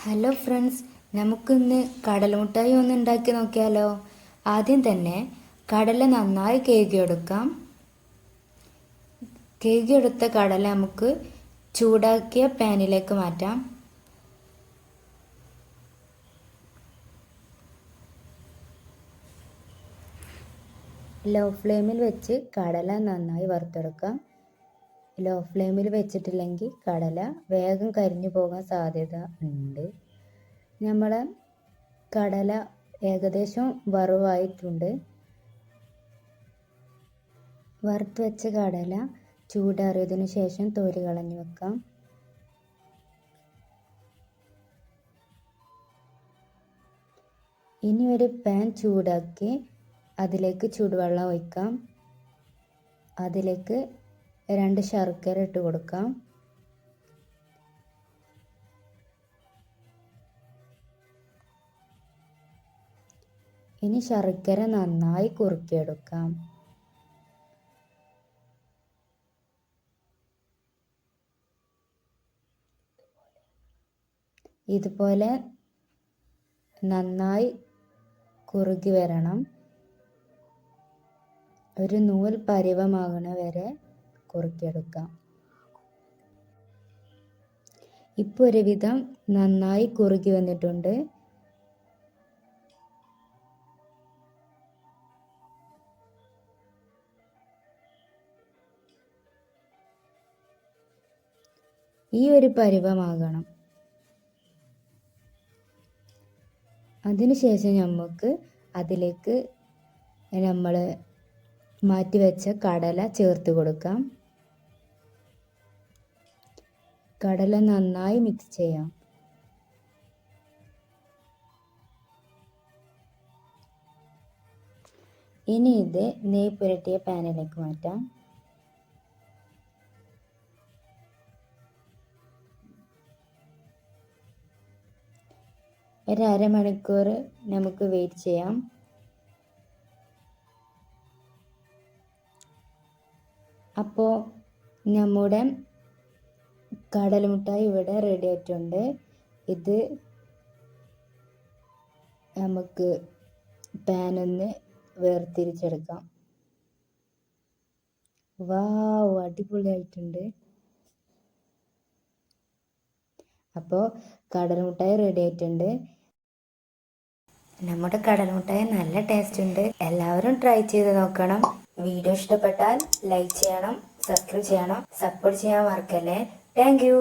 Hello friends, നമുക്കിന്ന് കടലമുട്ടായി ഒന്ന് ഉണ്ടാക്കി നോക്കിയാലോ. ആദ്യം തന്നെ കടല നന്നായി കഴുകിയെടുക്കാം. കഴുകിയെടുത്ത കടല നമുക്ക് ചൂടാക്കിയ പാനിലേക്ക് മാറ്റാം. ലോ ഫ്ലെയിമിൽ വെച്ച് കടല നന്നായി വറുത്തെടുക്കാം. ലോ ഫ്ലെയിമിൽ വെച്ചിട്ടില്ലെങ്കിൽ കടല വേഗം കരിഞ്ഞു പോകാൻ സാധ്യത ഉണ്ട്. നമ്മളെ കടല ഏകദേശം വറുവായിട്ടുണ്ട്. വറുത്ത് വെച്ച കടല ചൂടാറിയതിനു ശേഷം തോരി കളഞ്ഞു വെക്കാം. ഇനി ഒരു പാൻ ചൂടാക്കി അതിലേക്ക് ചൂടുവെള്ളം ഒഴിക്കാം. അതിലേക്ക് 2 ശർക്കര ഇട്ട് കൊടുക്കാം. ഇനി ശർക്കര നന്നായി കുറുക്കിയെടുക്കാം. ഇതുപോലെ നന്നായി കുറുകി വരണം. ഒരു നൂൽ പരുവമാകണ വരെ കുറുക്കിയെടുക്കാം. ഇപ്പോൾ ഒരുവിധം നന്നായി കുറുകി വന്നിട്ടുണ്ട്. ഈ ഒരു പരുവമാകണം. അതിനുശേഷം നമുക്ക് അതിലേക്ക് നമ്മൾ മാറ്റിവെച്ച കടല ചേർത്ത് കൊടുക്കാം. കടല നന്നായി മിക്സ് ചെയ്യാം. ഇനി ഇത് നെയ്യ് പുരട്ടിയ പാനിലേക്ക് മാറ്റാം. ഒരു അരമണിക്കൂർ നമുക്ക് വെയിറ്റ് ചെയ്യാം. അപ്പോൾ നമ്മുടെ കടലമുട്ടായി ഇവിടെ റെഡി ആയിട്ടുണ്ട്. ഇത് നമുക്ക് പാനൊന്ന് വേർതിരിച്ചെടുക്കാം. വാവ്, അടിപൊളിയായിട്ടുണ്ട്. അപ്പോൾ കടലമുട്ടായി റെഡി ആയിട്ടുണ്ട്. നമ്മുടെ കടലമുട്ടായി നല്ല ടേസ്റ്റ് ഉണ്ട്. എല്ലാവരും ട്രൈ ചെയ്ത് നോക്കണം. വീഡിയോ ഇഷ്ടപ്പെട്ടാൽ ലൈക്ക് ചെയ്യണം, സബ്സ്ക്രൈബ് ചെയ്യണം, സപ്പോർട്ട് ചെയ്യാൻ മറക്കല്ലേ. Thank you.